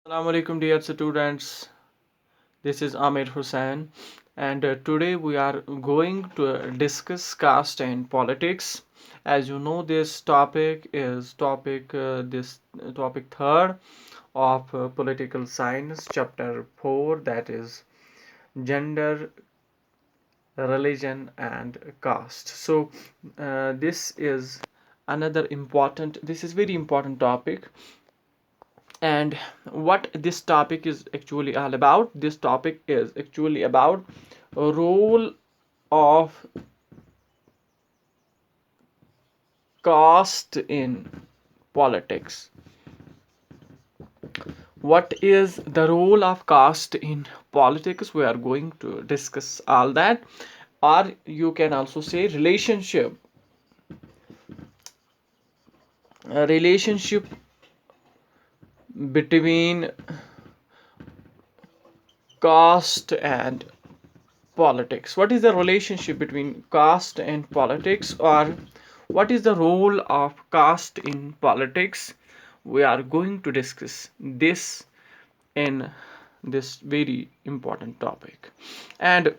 Assalamu alaikum dear students. This is Amir Hussain and today we are going to discuss caste and politics. As you know, this topic is topic third of political science chapter 4, that is gender, religion and caste. So this is very important topic. And what this topic is actually all about, this topic is actually about a role of caste in politics. What is the role of caste in politics? We are going to discuss all that, or you can also say relationship between caste and politics. What is the relationship between caste and politics, or what is the role of caste in politics? We are going to discuss this in this very important topic. And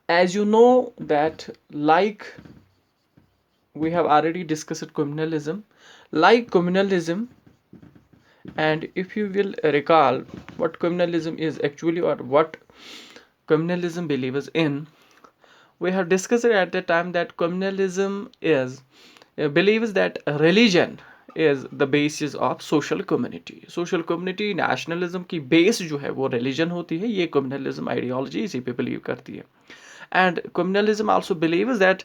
as you know that, like we have already discussed communalism, like communalism, and if you will recall what communalism is actually, or what communalism believes in, we have discussed at the time that communalism is believes that religion is the basis of social community nationalism की base जो है वो religion होती है. ये communalism ideology इसी पे believe करती है. And communalism also believes that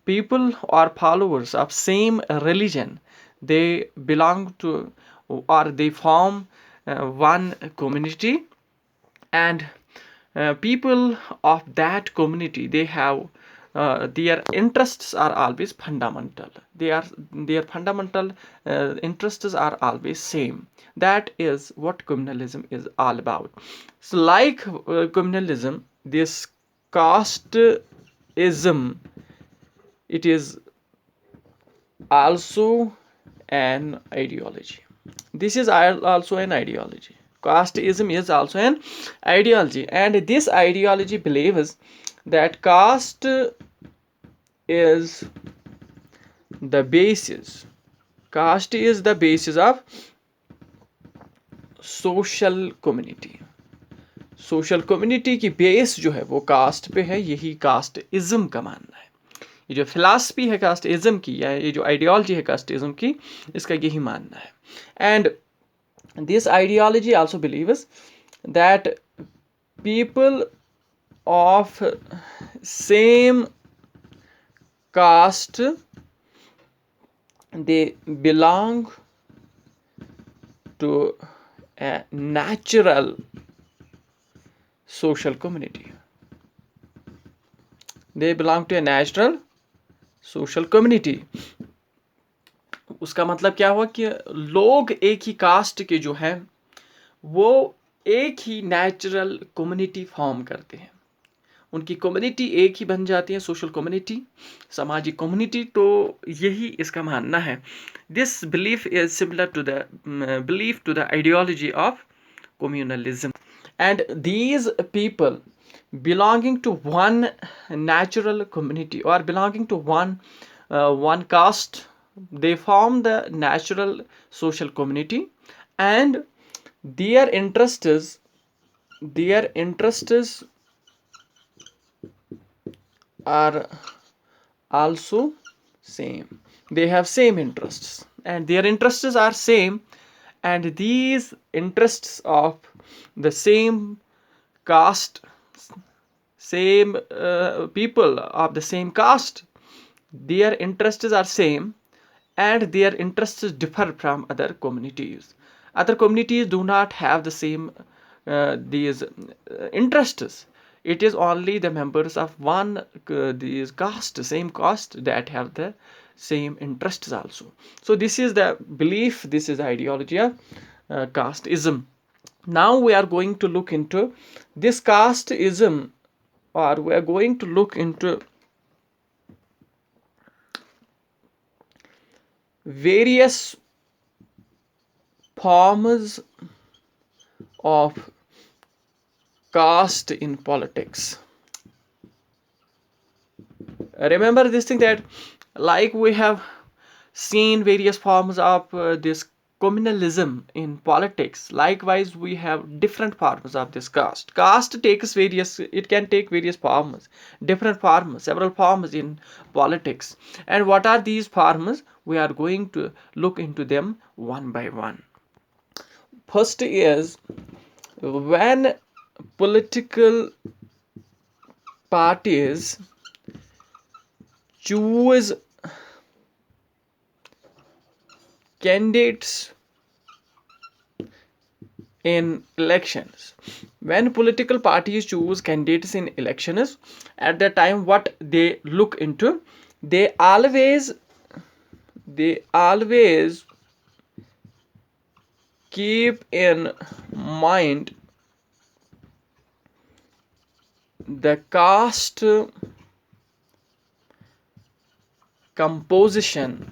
people are followers of same religion, they belong to, or they form one community, and people of that community, they have their interests are always fundamental, their fundamental interests are always same. That is what communalism is all about. So like communalism, this casteism, it is also an ideology. This is also an ideology. Casteism is also an ideology, and this ideology believes that caste is the basis. Caste is the basis of social community. Social community की base जो है वो cast पे है, यही casteism का मानना है. ये जो फिलासफी है कास्टिज्म की, या ये जो आइडियोलॉजी है कास्टिज्म की, इसका यही मानना है. And this ideology also believes that people of same caste, they belong to a natural social community. They belong to a natural social community. उसका मतलब क्या हुआ कि लोग एक ही कास्ट के जो हैं वो एक ही नेचुरल कम्युनिटी फॉर्म करते हैं. उनकी कम्युनिटी एक ही बन जाती है, सोशल कम्युनिटी, सामाजिक कम्युनिटी. तो यही इसका मानना है. This belief is similar to the belief to the ideology of communalism. And these people belonging to one natural community, or belonging to one caste, they form the natural social community, and their interests are also same. They have same interests, and their interests are same, and these interests of the same caste, same people of the same caste, their interests are same, and their interests differ from other communities. Other communities do not have the same these interests. It is only the members of one these caste, same caste, that have the same interests also. So this is the belief, this is the ideology of casteism. Now we are going to look into this casteism, or we are going to look into various forms of caste in politics. Remember this thing that, like we have seen various forms of this communalism in politics, likewise we have different forms of this caste takes various, it can take various forms, different forms, several forms in politics. And what are these forms? We are going to look into them one by one. First is, when political parties choose candidates in elections. When political parties choose candidates in elections, at that time what they look into, they always keep in mind the caste composition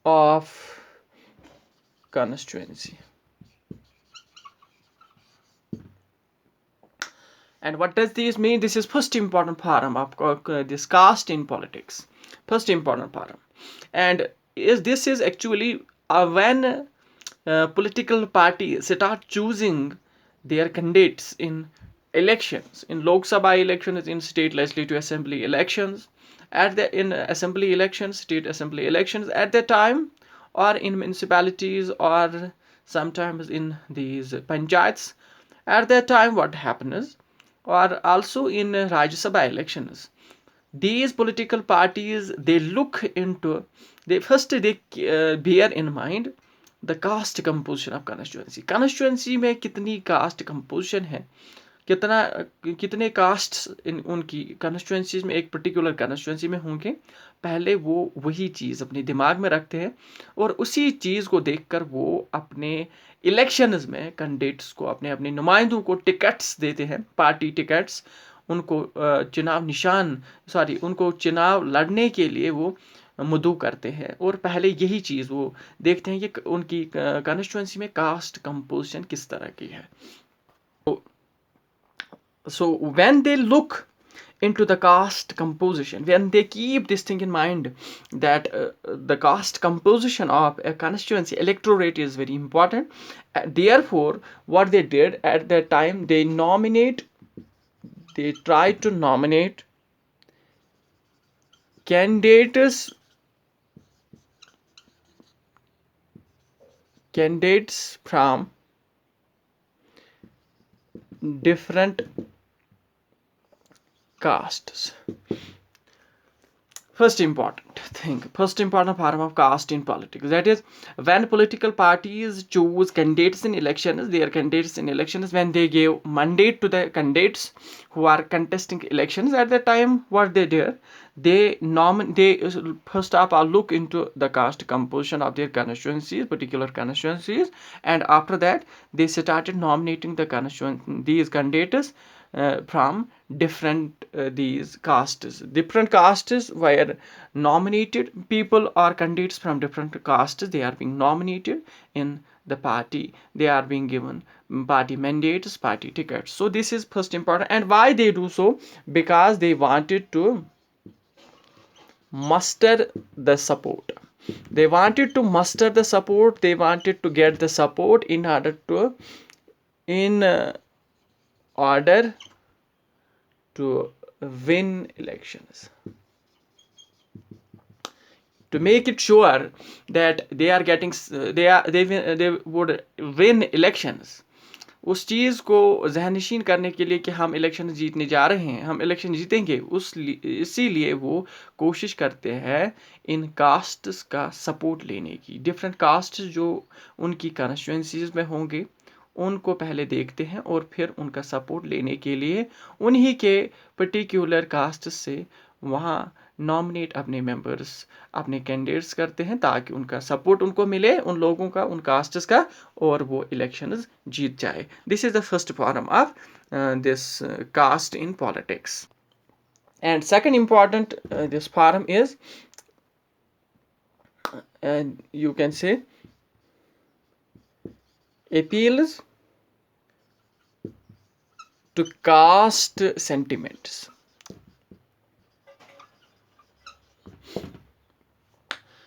of constituency. And what does this mean? This is first important param of this caste in politics. First important param. And this is actually when political parties start choosing their candidates in elections, in Lok Sabha elections, in state legislative assembly elections, in assembly elections, state assembly elections at that time, or in municipalities, or sometimes in these panchayats. At that time, what happens, or also in Rajya Sabha elections, these political parties, they look into, they first they bear in mind the caste composition of constituency में कितनी caste composition है, कितना कितने castes इन उनकी constituencies में, एक particular constituency में होंगे, पहले वो वही चीज़ अपने दिमाग में रखते हैं और उसी चीज़ को देखकर वो अपने इलेक्शंस में कैंडिडेट्स को, अपने अपने नुमाइंदों को टिकट्स देते हैं, पार्टी टिकट्स, उनको चुनाव निशान, सॉरी, उनको चुनाव लड़ने के लिए वो मुद्दू करते हैं और पहले यही चीज़ वो देखते हैं कि उनकी कंस्टिट्यूंसी में कास्ट कंपोजिशन किस तरह की है. So when they look into the caste composition, when they keep this thing in mind, that the caste composition of a constituency electorate is very important, therefore what they did at that time, they try to nominate candidates from different castes. First important part of caste in politics, that is, when political parties choose candidates in elections, when they give mandate to the candidates who are contesting elections, at that time what they do, they first of all look into the caste composition of their particular constituencies, and after that they started nominating these candidates from different these castes. Different castes were nominated, people or candidates from different castes, they are being nominated in the party, they are being given party mandates, party tickets. So this is first important. And why they do so? Because they wanted to muster the support. They wanted to muster the support, they wanted to get the support in order to win elections, to make it sure that they are getting they would win elections. उस चीज़ को जहनशीन करने के लिए कि हम election जीतने जा रहे हैं, हम इलेक्शन जीतेंगे, इसीलिए वो कोशिश करते हैं इन कास्ट्स का सपोर्ट लेने की. डिफरेंट कास्ट जो उनकी कॉन्स्टिट्यूंसीज में होंगे उनको पहले देखते हैं और फिर उनका सपोर्ट लेने के लिए उन्हीं के पर्टिकुलर कास्ट से वहाँ नॉमिनेट अपने मेंबर्स, अपने कैंडिडेट्स करते हैं ताकि उनका सपोर्ट उनको मिले, उन लोगों का, उन कास्ट्स का, और वो इलेक्शंस जीत जाए. This is the first form of this caste in politics. And second important this form is, you can say, appeals to caste sentiments.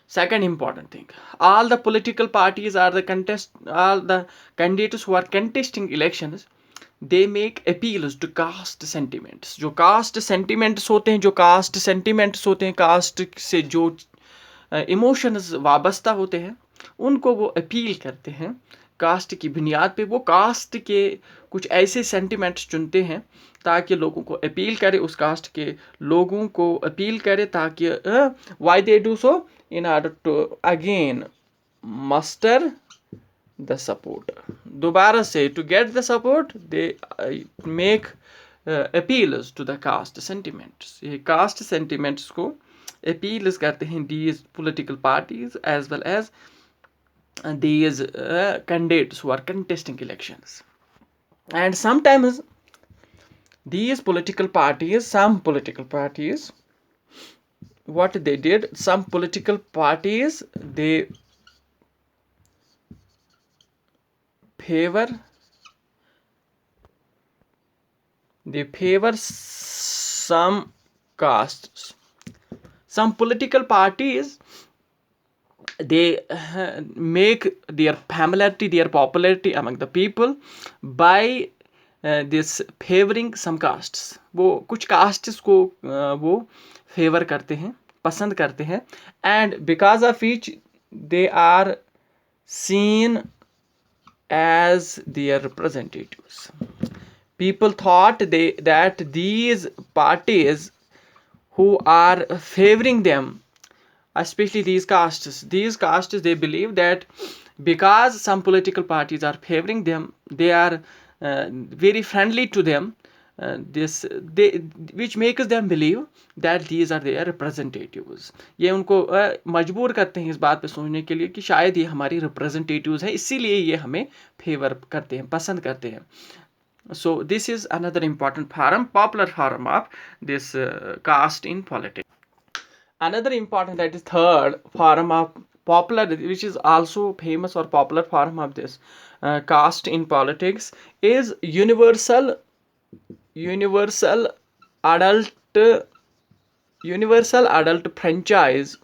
Second important thing, all the political parties are all the candidates who are contesting elections, they make appeals to caste sentiments. जो caste sentiments होते हैं, जो caste sentiments होते हैं, caste से जो emotions वाबस्ता होते हैं, उनको वो अपील करते हैं कास्ट की बुनियाद पे। वो कास्ट के कुछ ऐसे सेंटिमेंट्स चुनते हैं ताकि लोगों को अपील करे, उस कास्ट के लोगों को अपील करे, ताकि why they do so, in order to again muster the support. दोबारा से to get the support they make appeals to the caste sentiments. ये कास्ट सेंटिमेंट्स को अपील्स करते हैं these political parties as well as these candidates who are contesting elections. And sometimes these political parties, some political parties, what they did, some political parties, they favor some castes. Some political parties, they make their familiarity, their popularity among the people by this favoring some castes. वो कुछ castes को वो favor करते हैं, पसंद करते हैं, and because of which they are seen as their representatives. People thought that these parties who are favoring them, especially these castes, they believe that because some political parties are favoring them, they are very friendly to them, which makes them believe that these are their representatives. ये उनको मजबूर करते हैं इस बात पे सोचने के लिए कि शायद ये हमारी representatives है, इसीलिए ये हमें फेवर करते हैं, पसंद करते हैं. So this is another important form, popular form of this caste in politics. Another important, that is third form of popular, which is also famous or popular form of this caste in politics, is universal adult franchise,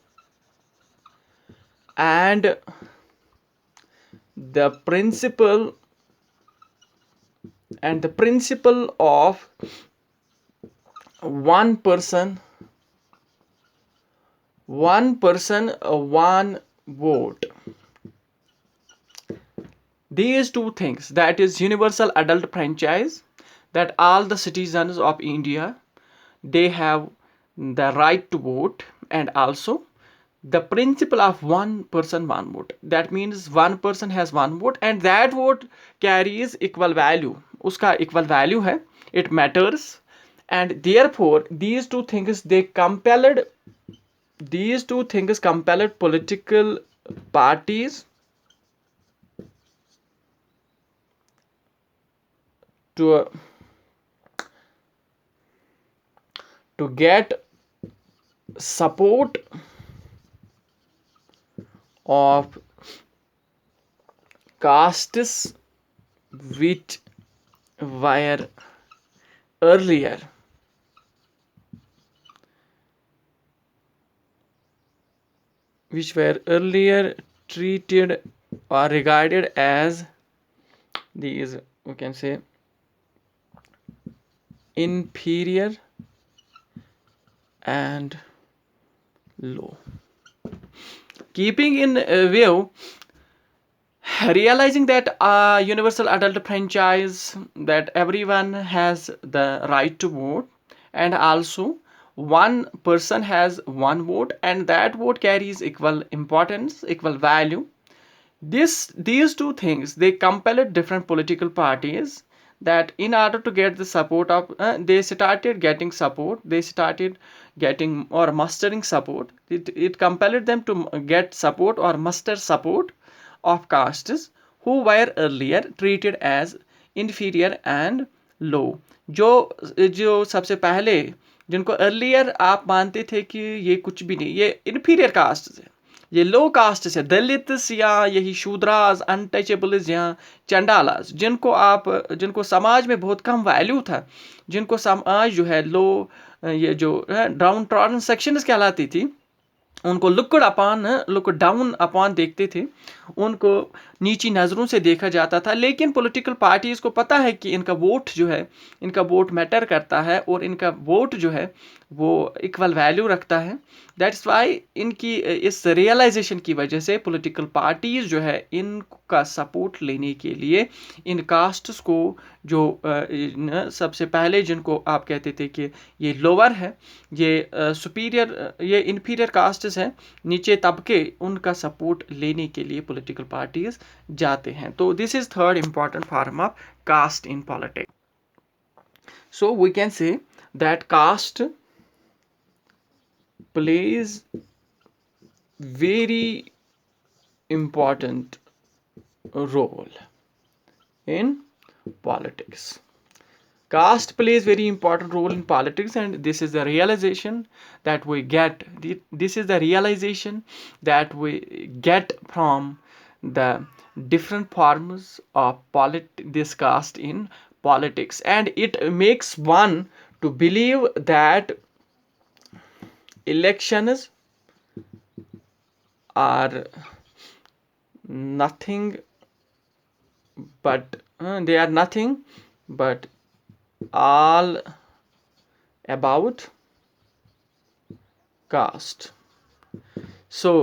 and the principle of one person one vote. These two things, that is universal adult franchise, that all the citizens of India, they have the right to vote, and also the principle of one person one vote. That means one person has one vote, and that vote carries equal value. Uska equal value hai, it matters, and therefore these two things compelled political parties to get support of castes which were earlier treated or regarded as these, we can say, inferior and low. Keeping in view, realizing that universal adult franchise, that everyone has the right to vote, and also one person has one vote, and that vote carries equal importance, equal value. These two things, they compelled different political parties that in order to get the support of, they started getting support, they started getting or mustering support. It compelled them to get support or muster support of castes who were earlier treated as inferior and low. जो सबसे पहले जिनको earlier आप मानते थे कि ये कुछ भी नहीं, ये इन्फीरियर कास्ट है, ये लो कास्ट है, दलित्स या यही शूद्रास, अनटचेबल्स या चंडालास, जिनको समाज में बहुत कम वैल्यू था, जिनको समाज जो है लो, ये जो डाउन ट्रॉडन सेक्शंस कहलाती थी, उनको लुक डाउन अपॉन देखते थे, उनको नीची नज़रों से देखा जाता था। लेकिन पॉलिटिकल पार्टीज़ को पता है कि इनका वोट जो है, इनका वोट मैटर करता है और इनका वोट जो है वो इक्वल वैल्यू रखता है। दैट्स वाई इनकी इस रियलाइजेशन की वजह से पॉलिटिकल पार्टीज़ जो है इनका सपोर्ट लेने के लिए इन कास्ट्स को, जो सबसे पहले जिनको आप कहते थे कि ये लोअर है, ये सुपीरियर, ये इन्फीरियर कास्ट्स हैं, नीचे तबके, उनका सपोर्ट लेने के लिए पॉलिटिकल पार्टीज जाते हैं। तो this is third important form of caste in politics. So we can say that caste plays very important role in politics. Caste plays very important role in politics, and this is the realization that we get. This is the realization that we get from the different forms of this caste in politics, and it makes one to believe that elections are nothing but they are nothing but all about caste. So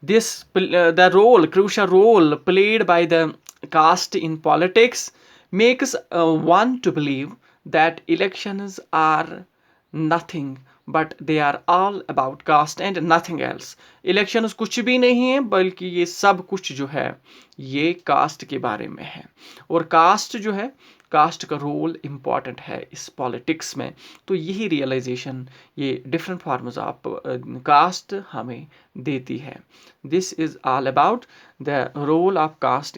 this the crucial role played by the caste in politics makes one to believe that elections are nothing but they are all about caste and nothing else. Elections कुछ भी नहीं है, बल्कि ये सब कुछ जो है ये कास्ट के बारे में है, और कास्ट जो है, कास्ट का रोल इम्पॉर्टेंट है इस पॉलिटिक्स में. तो यही रियलाइजेशन ये डिफरेंट फॉर्म्स ऑफ कास्ट हमें देती है. This is all about the role of cast